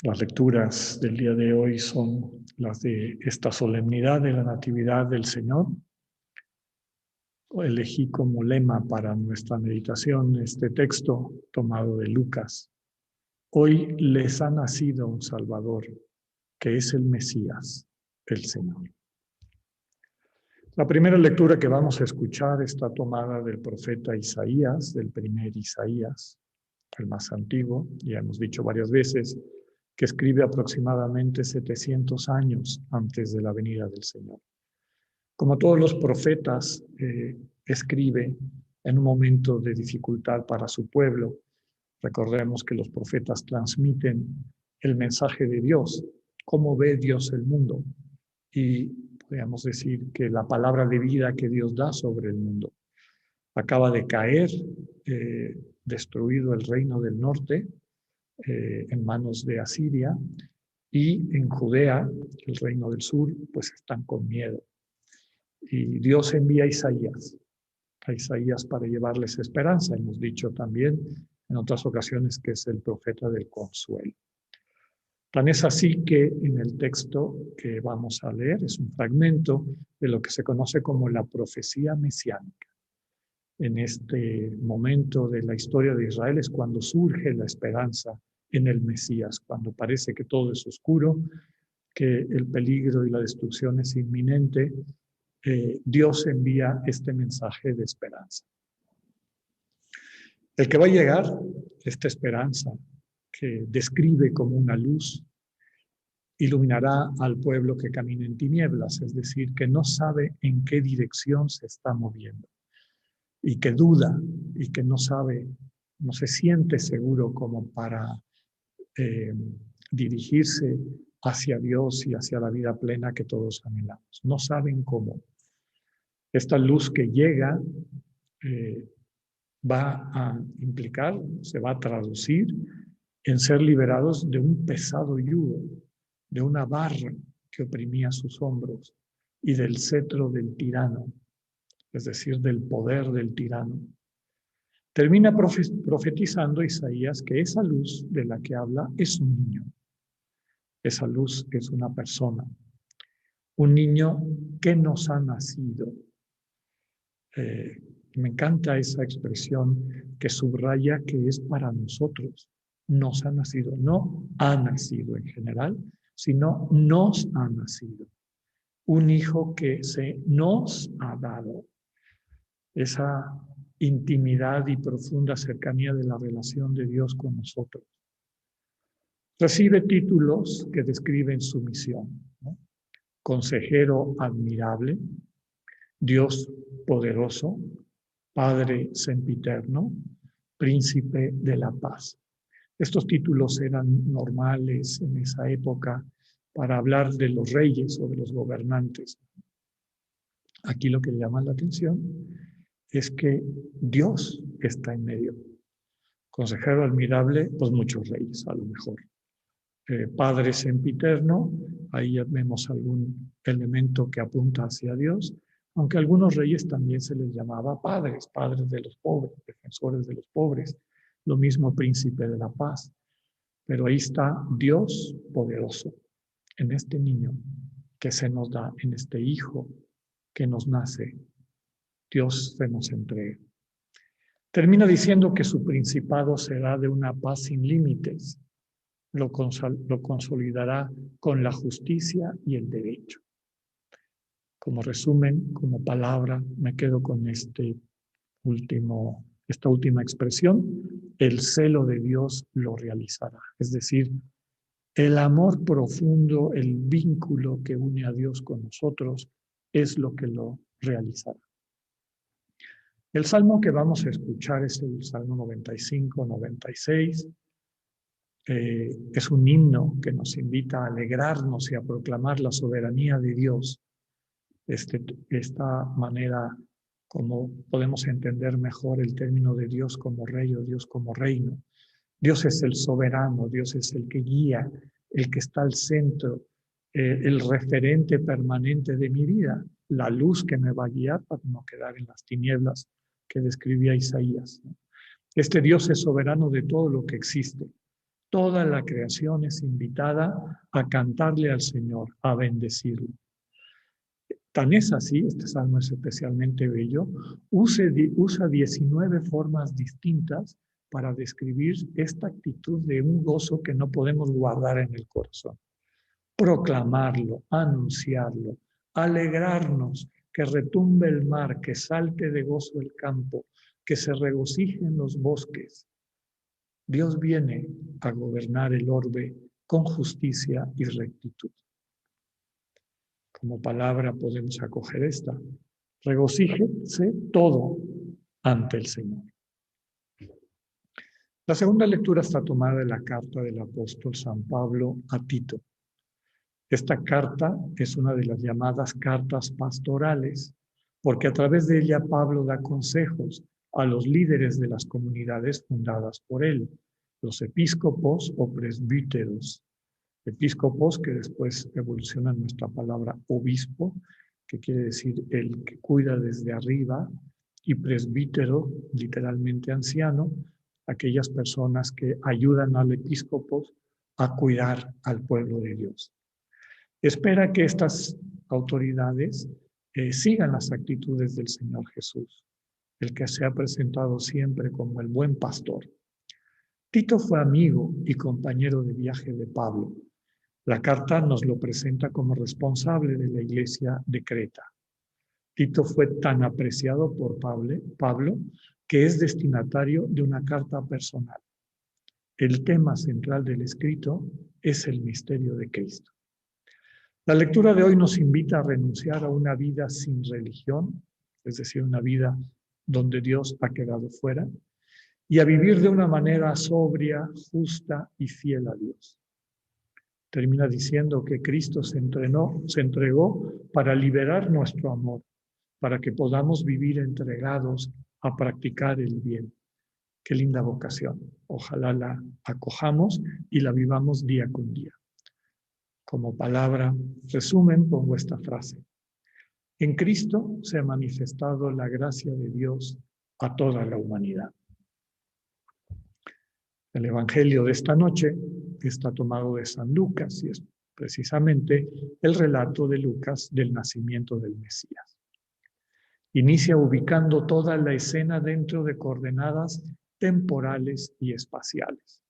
Las lecturas del día de hoy son las de esta solemnidad de la Natividad del Señor. Elegí como lema para nuestra meditación este texto tomado de Lucas. Hoy les ha nacido un Salvador, que es el Mesías, el Señor. La primera lectura que vamos a escuchar está tomada del profeta Isaías, del primer Isaías, el más antiguo. Ya hemos dicho varias veces que escribe aproximadamente 700 años antes de la venida del Señor. Como todos los profetas, escribe en un momento de dificultad para su pueblo. Recordemos que los profetas transmiten el mensaje de Dios, cómo ve Dios el mundo, y podríamos decir que la palabra de vida que Dios da sobre el mundo. Acaba de caer, destruido el reino del norte, en manos de Asiria, y en Judea, el reino del sur, pues están con miedo. Y Dios envía a Isaías para llevarles esperanza. Hemos dicho también en otras ocasiones que es el profeta del consuelo. Tan es así que en el texto que vamos a leer es un fragmento de lo que se conoce como la profecía mesiánica. En este momento de la historia de Israel es cuando surge la esperanza en el Mesías, cuando parece que todo es oscuro, que el peligro y la destrucción es inminente. Dios envía este mensaje de esperanza. El que va a llegar, esta esperanza, que describe como una luz, iluminará al pueblo que camina en tinieblas, es decir, que no sabe en qué dirección se está moviendo y que duda y que no sabe, no se siente seguro como para dirigirse hacia Dios y hacia la vida plena que todos anhelamos. No saben cómo. Esta luz que llega va a implicar, se va a traducir en ser liberados de un pesado yugo, de una barra que oprimía sus hombros y del cetro del tirano, es decir, del poder del tirano. Termina profetizando Isaías que esa luz de la que habla es un niño. Esa luz es una persona, un niño que nos ha nacido. Me encanta esa expresión que subraya que es para nosotros. Nos ha nacido, no ha nacido en general, sino nos ha nacido. Un hijo que se nos ha dado. Esa intimidad y profunda cercanía de la relación de Dios con nosotros. Recibe títulos que describen su misión, ¿no? Consejero admirable, Dios poderoso, Padre sempiterno, Príncipe de la paz. Estos títulos eran normales en esa época para hablar de los reyes o de los gobernantes. Aquí lo que llama la atención es que Dios está en medio. Consejero admirable, pues muchos reyes a lo mejor. Padre sempiterno, ahí vemos algún elemento que apunta hacia Dios, aunque a algunos reyes también se les llamaba padres de los pobres, defensores de los pobres, lo mismo príncipe de la paz. Pero ahí está Dios poderoso, en este niño que se nos da, en este hijo que nos nace, Dios se nos entrega. Termina diciendo que su principado será de una paz sin límites, lo consolidará con la justicia y el derecho. Como resumen, como palabra, me quedo con esta última expresión: el celo de Dios lo realizará. Es decir, el amor profundo, el vínculo que une a Dios con nosotros es lo que lo realizará. El salmo que vamos a escuchar es el Salmo 95, 96. Es un himno que nos invita a alegrarnos y a proclamar la soberanía de Dios. Esta manera como podemos entender mejor el término de Dios como rey o Dios como reino. Dios es el soberano, Dios es el que guía, el que está al centro, el referente permanente de mi vida, la luz que me va a guiar para no quedar en las tinieblas que describía Isaías. Este Dios es soberano de todo lo que existe. Toda la creación es invitada a cantarle al Señor, a bendecirlo. Tan es así, este salmo es especialmente bello, usa 19 formas distintas para describir esta actitud de un gozo que no podemos guardar en el corazón. Proclamarlo, anunciarlo, alegrarnos, que retumbe el mar, que salte de gozo el campo, que se regocijen los bosques. Dios viene a gobernar el orbe con justicia y rectitud. Como palabra podemos acoger esta. Regocíjese todo ante el Señor. La segunda lectura está tomada de la carta del apóstol San Pablo a Tito. Esta carta es una de las llamadas cartas pastorales, porque a través de ella Pablo da consejos a los líderes de las comunidades fundadas por él, los episcopos o presbíteros. Episcopos, que después evoluciona en nuestra palabra obispo, que quiere decir el que cuida desde arriba, y presbítero, literalmente anciano, aquellas personas que ayudan al episcopo a cuidar al pueblo de Dios. Espera que estas autoridades sigan las actitudes del Señor Jesús, el que se ha presentado siempre como el buen pastor. Tito fue amigo y compañero de viaje de Pablo. La carta nos lo presenta como responsable de la iglesia de Creta. Tito fue tan apreciado por Pablo que es destinatario de una carta personal. El tema central del escrito es el misterio de Cristo. La lectura de hoy nos invita a renunciar a una vida sin religión, es decir, una vida donde Dios ha quedado fuera, y a vivir de una manera sobria, justa y fiel a Dios. Termina diciendo que Cristo se entregó para liberar nuestro amor, para que podamos vivir entregados a practicar el bien. Qué linda vocación. Ojalá la acojamos y la vivamos día con día. Como palabra resumen, pongo esta frase. En Cristo se ha manifestado la gracia de Dios a toda la humanidad. El Evangelio de esta noche está tomado de San Lucas y es precisamente el relato de Lucas del nacimiento del Mesías. Inicia ubicando toda la escena dentro de coordenadas temporales y espaciales.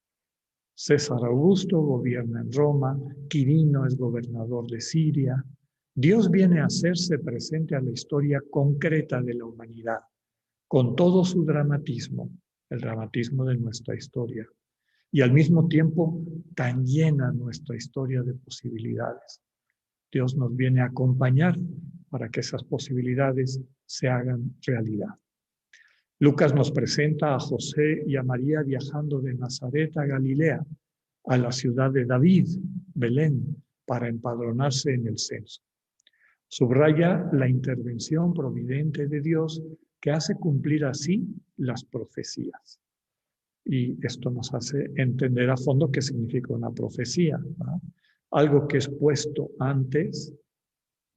César Augusto gobierna en Roma, Quirino es gobernador de Siria. Dios viene a hacerse presente a la historia concreta de la humanidad, con todo su dramatismo, el dramatismo de nuestra historia, y al mismo tiempo tan llena nuestra historia de posibilidades. Dios nos viene a acompañar para que esas posibilidades se hagan realidad. Lucas nos presenta a José y a María viajando de Nazaret a Galilea, a la ciudad de David, Belén, para empadronarse en el censo. Subraya la intervención providente de Dios que hace cumplir así las profecías. Y esto nos hace entender a fondo qué significa una profecía, ¿no? Algo que es puesto antes,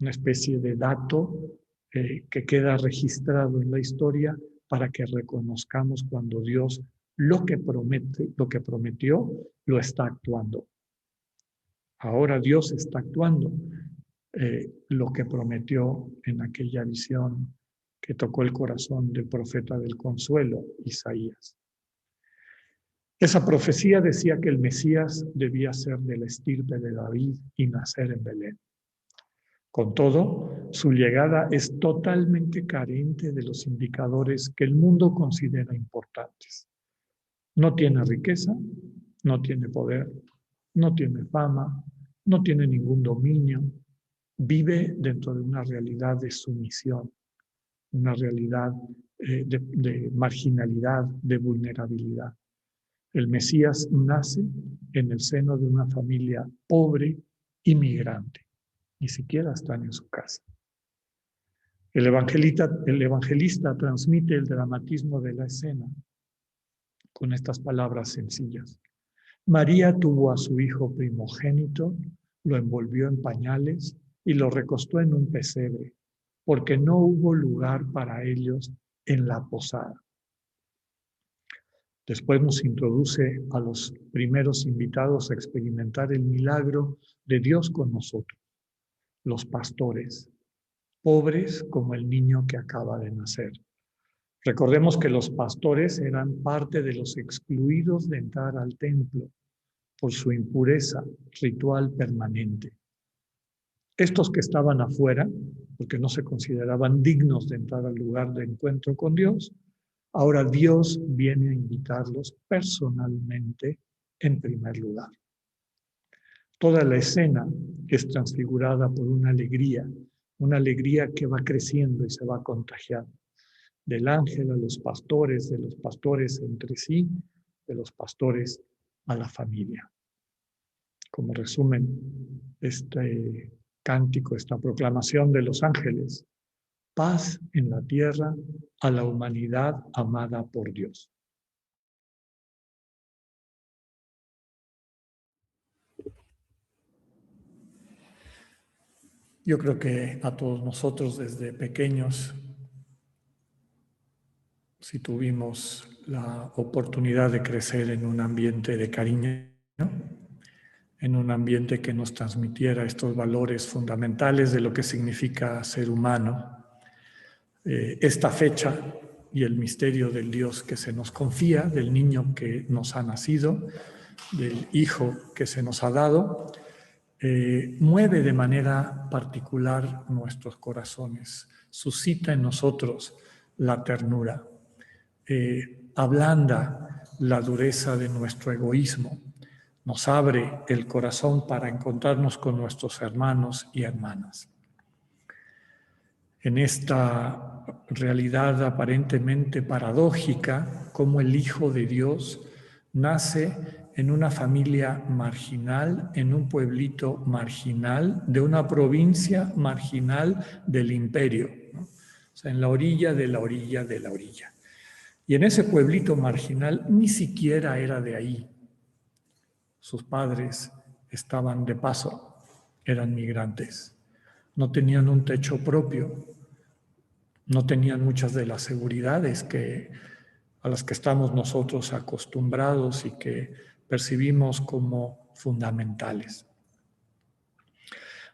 una especie de dato que queda registrado en la historia para que reconozcamos cuando Dios lo que prometió, lo está actuando. Ahora Dios está actuando lo que prometió en aquella visión que tocó el corazón del profeta del consuelo, Isaías. Esa profecía decía que el Mesías debía ser de la estirpe de David y nacer en Belén. Con todo, su llegada es totalmente carente de los indicadores que el mundo considera importantes. No tiene riqueza, no tiene poder, no tiene fama, no tiene ningún dominio. Vive dentro de una realidad de sumisión, una realidad de marginalidad, de vulnerabilidad. El Mesías nace en el seno de una familia pobre y migrante. Ni siquiera están en su casa. El evangelista transmite el dramatismo de la escena con estas palabras sencillas. María tuvo a su hijo primogénito, lo envolvió en pañales y lo recostó en un pesebre, porque no hubo lugar para ellos en la posada. Después nos introduce a los primeros invitados a experimentar el milagro de Dios con nosotros, los pastores, pobres como el niño que acaba de nacer. Recordemos que los pastores eran parte de los excluidos de entrar al templo por su impureza ritual permanente. Estos que estaban afuera, porque no se consideraban dignos de entrar al lugar de encuentro con Dios, ahora Dios viene a invitarlos personalmente en primer lugar. Toda la escena es transfigurada por una alegría que va creciendo y se va contagiando. Del ángel a los pastores, de los pastores entre sí, de los pastores a la familia. Como resumen, este cántico, esta proclamación de los ángeles: paz en la tierra a la humanidad amada por Dios. Yo creo que a todos nosotros desde pequeños, si tuvimos la oportunidad de crecer en un ambiente de cariño, en un ambiente que nos transmitiera estos valores fundamentales de lo que significa ser humano, esta fecha y el misterio del Dios que se nos confía, del niño que nos ha nacido, del hijo que se nos ha dado, mueve de manera particular nuestros corazones, suscita en nosotros la ternura, ablanda la dureza de nuestro egoísmo, nos abre el corazón para encontrarnos con nuestros hermanos y hermanas. En esta realidad aparentemente paradójica, como el Hijo de Dios nace en una familia marginal, en un pueblito marginal, de una provincia marginal del imperio, ¿no? O sea, en la orilla de la orilla de la orilla. Y en ese pueblito marginal ni siquiera era de ahí. Sus padres estaban de paso, eran migrantes, no tenían un techo propio, no tenían muchas de las seguridades a las que estamos nosotros acostumbrados y que percibimos como fundamentales.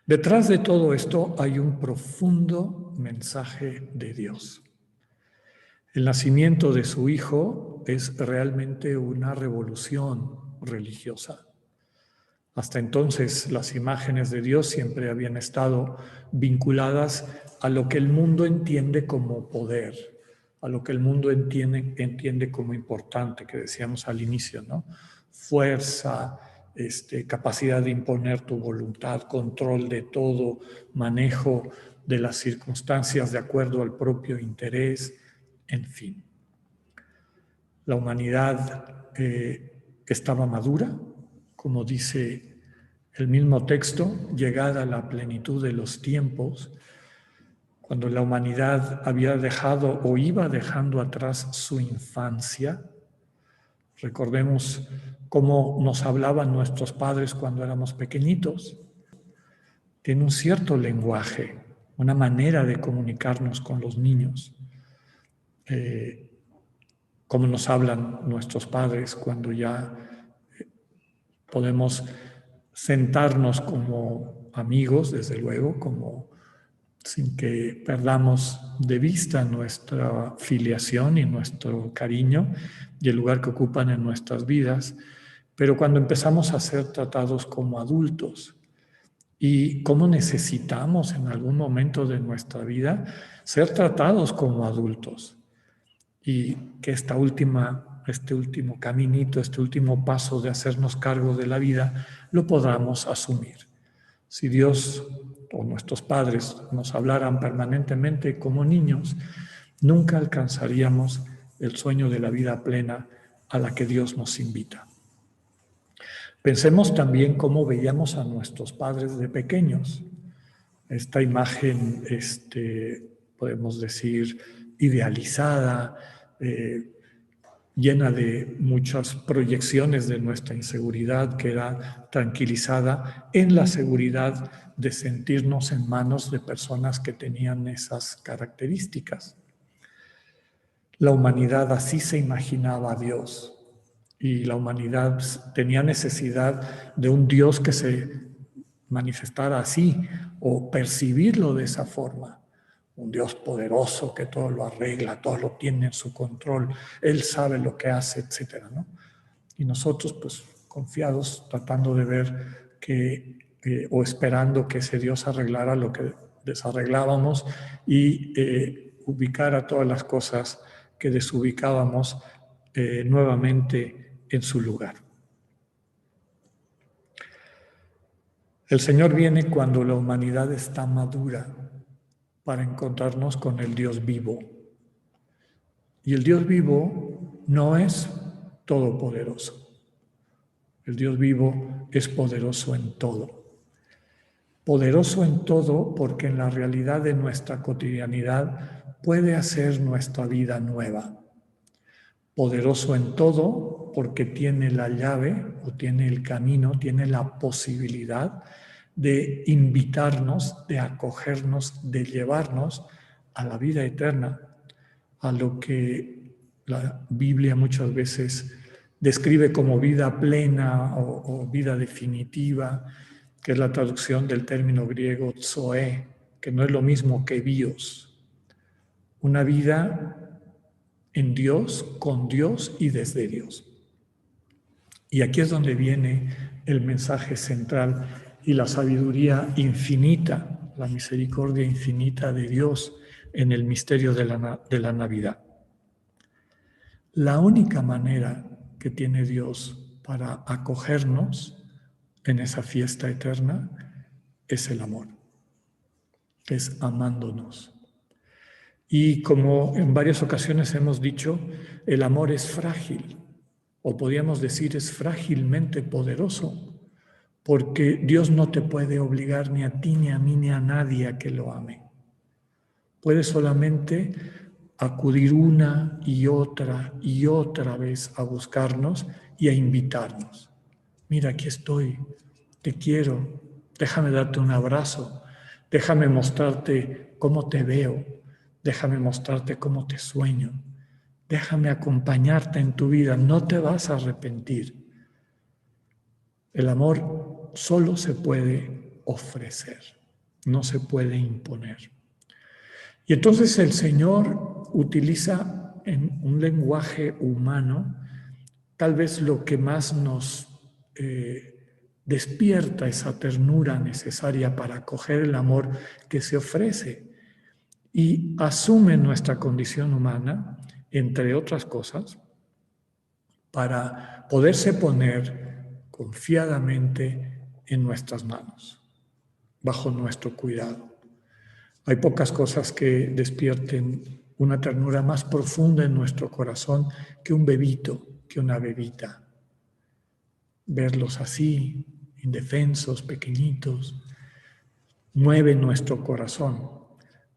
Detrás de todo esto hay un profundo mensaje de Dios. El nacimiento de su Hijo es realmente una revolución religiosa. Hasta entonces las imágenes de Dios siempre habían estado vinculadas a lo que el mundo entiende como poder, a lo que el mundo entiende como importante, que decíamos al inicio, ¿no? Fuerza, capacidad de imponer tu voluntad, control de todo, manejo de las circunstancias de acuerdo al propio interés, en fin. La humanidad estaba madura, como dice el mismo texto, llegada a la plenitud de los tiempos, cuando la humanidad había dejado o iba dejando atrás su infancia. Recordemos cómo nos hablaban nuestros padres cuando éramos pequeñitos. Tiene un cierto lenguaje, una manera de comunicarnos con los niños. Cómo nos hablan nuestros padres cuando ya podemos sentarnos como amigos, desde luego, como sin que perdamos de vista nuestra filiación y nuestro cariño y el lugar que ocupan en nuestras vidas, pero cuando empezamos a ser tratados como adultos y cómo necesitamos en algún momento de nuestra vida ser tratados como adultos y que este último caminito, este último paso de hacernos cargo de la vida, lo podamos asumir. Si Dios o nuestros padres nos hablaran permanentemente como niños, nunca alcanzaríamos el sueño de la vida plena a la que Dios nos invita. Pensemos también cómo veíamos a nuestros padres de pequeños. Esta imagen, podemos decir, idealizada, llena de muchas proyecciones de nuestra inseguridad, que era tranquilizada en la seguridad de sentirnos en manos de personas que tenían esas características. La humanidad así se imaginaba a Dios, y la humanidad tenía necesidad de un Dios que se manifestara así o percibirlo de esa forma. Un Dios poderoso que todo lo arregla, todo lo tiene en su control, Él sabe lo que hace, etcétera, ¿no? Y nosotros, pues, confiados, tratando de ver que, o esperando que ese Dios arreglara lo que desarreglábamos y ubicara todas las cosas que desubicábamos nuevamente en su lugar. El Señor viene cuando la humanidad está madura para encontrarnos con el Dios vivo. Y el Dios vivo no es todopoderoso. El Dios vivo es poderoso en todo. Poderoso en todo porque en la realidad de nuestra cotidianidad puede hacer nuestra vida nueva. Poderoso en todo porque tiene la llave o tiene el camino, tiene la posibilidad de invitarnos, de acogernos, de llevarnos a la vida eterna, a lo que la Biblia muchas veces describe como vida plena o vida definitiva, que es la traducción del término griego zoe, que no es lo mismo que bios. Una vida en Dios, con Dios y desde Dios. Y aquí es donde viene el mensaje central y la sabiduría infinita, la misericordia infinita de Dios en el misterio de la Navidad. La única manera que tiene Dios para acogernos en esa fiesta eterna es el amor, es amándonos. Y como en varias ocasiones hemos dicho, el amor es frágil, o podríamos decir es frágilmente poderoso, porque Dios no te puede obligar ni a ti, ni a mí, ni a nadie a que lo ame. Puede solamente acudir una y otra vez a buscarnos y a invitarnos. Mira, aquí estoy, te quiero, déjame darte un abrazo, déjame mostrarte cómo te veo, déjame mostrarte cómo te sueño, déjame acompañarte en tu vida, no te vas a arrepentir. El amor solo se puede ofrecer, no se puede imponer. Y entonces el Señor utiliza en un lenguaje humano tal vez lo que más nos despierta esa ternura necesaria para acoger el amor que se ofrece y asume nuestra condición humana, entre otras cosas, para poderse poner confiadamente en nuestras manos, bajo nuestro cuidado. Hay pocas cosas que despierten una ternura más profunda en nuestro corazón que un bebito, que una bebita. Verlos así, indefensos, pequeñitos, mueve nuestro corazón,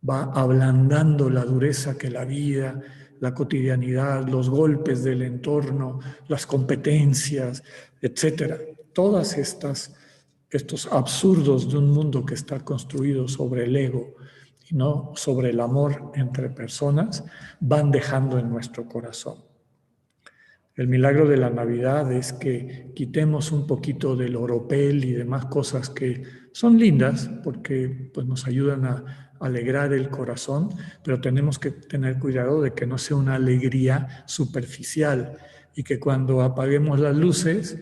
va ablandando la dureza que la vida, la cotidianidad, los golpes del entorno, las competencias, etcétera. Todas estos absurdos de un mundo que está construido sobre el ego y no sobre el amor entre personas, van dejando en nuestro corazón. El milagro de la Navidad es que quitemos un poquito del oropel y demás cosas que son lindas porque pues, nos ayudan a alegrar el corazón, pero tenemos que tener cuidado de que no sea una alegría superficial y que cuando apaguemos las luces,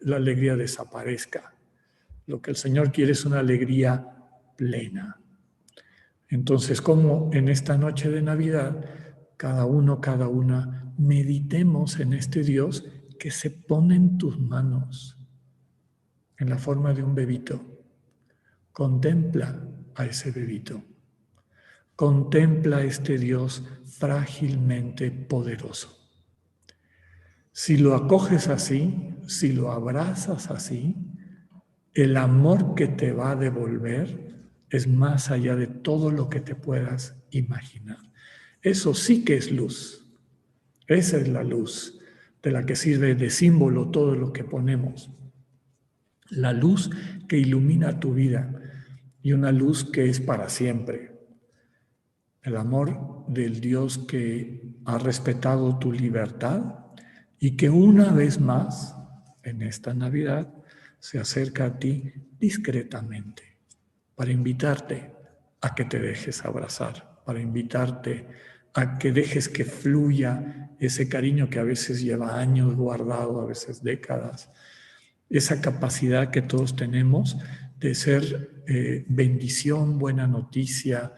la alegría desaparezca. Lo que el Señor quiere es una alegría plena. Entonces, como en esta noche de Navidad, cada uno, cada una, meditemos en este Dios que se pone en tus manos, en la forma de un bebito. Contempla a ese bebito. Contempla a este Dios frágilmente poderoso. Si lo acoges así, si lo abrazas así, el amor que te va a devolver es más allá de todo lo que te puedas imaginar. Eso sí que es luz. Esa es la luz de la que sirve de símbolo todo lo que ponemos. La luz que ilumina tu vida y una luz que es para siempre. El amor del Dios que ha respetado tu libertad y que una vez más, en esta Navidad, se acerca a ti discretamente para invitarte a que te dejes abrazar, para invitarte a que dejes que fluya ese cariño que a veces lleva años guardado, a veces décadas, esa capacidad que todos tenemos de ser bendición, buena noticia,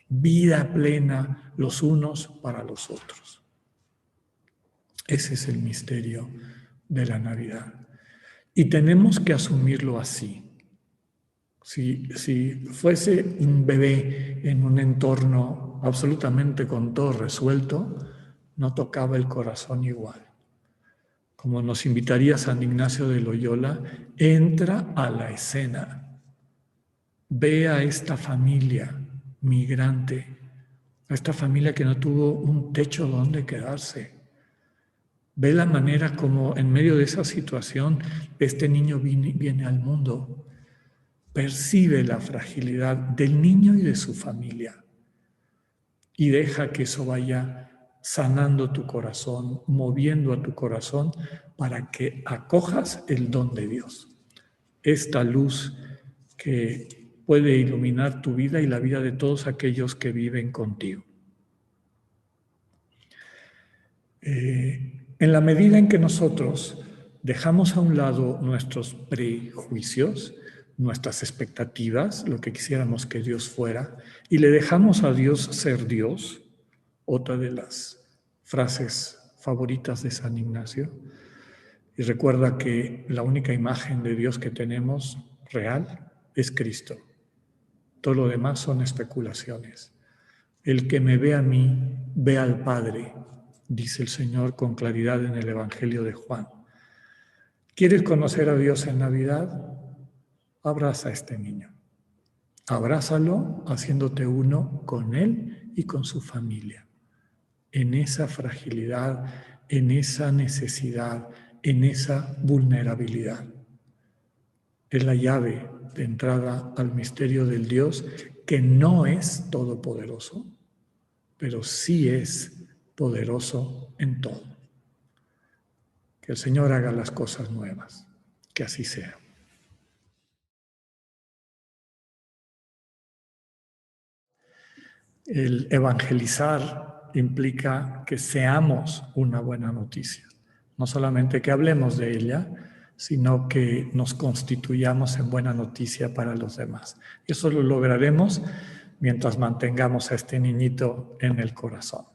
vida plena los unos para los otros. Ese es el misterio de la Navidad. Y tenemos que asumirlo así. Si fuese un bebé en un entorno absolutamente con todo resuelto, no tocaba el corazón igual. Como nos invitaría San Ignacio de Loyola, entra a la escena. Ve a esta familia migrante, a esta familia que no tuvo un techo donde quedarse. Ve la manera como en medio de esa situación este niño viene al mundo. Percibe la fragilidad del niño y de su familia y deja que eso vaya sanando tu corazón, moviendo a tu corazón para que acojas el don de Dios. Esta luz que puede iluminar tu vida y la vida de todos aquellos que viven contigo. En la medida en que nosotros dejamos a un lado nuestros prejuicios, nuestras expectativas, lo que quisiéramos que Dios fuera, y le dejamos a Dios ser Dios, otra de las frases favoritas de San Ignacio, y recuerda que la única imagen de Dios que tenemos real es Cristo. Todo lo demás son especulaciones. El que me ve a mí, ve al Padre, dice el Señor con claridad en el Evangelio de Juan. ¿Quieres conocer a Dios en Navidad? Abraza a este niño. Abrázalo haciéndote uno con él y con su familia. En esa fragilidad, en esa necesidad, en esa vulnerabilidad. Es la llave de entrada al misterio del Dios que no es todopoderoso, pero sí es poderoso en todo. Que el Señor haga las cosas nuevas, que así sea. El evangelizar implica que seamos una buena noticia, no solamente que hablemos de ella, sino que nos constituyamos en buena noticia para los demás. Eso lo lograremos mientras mantengamos a este niñito en el corazón.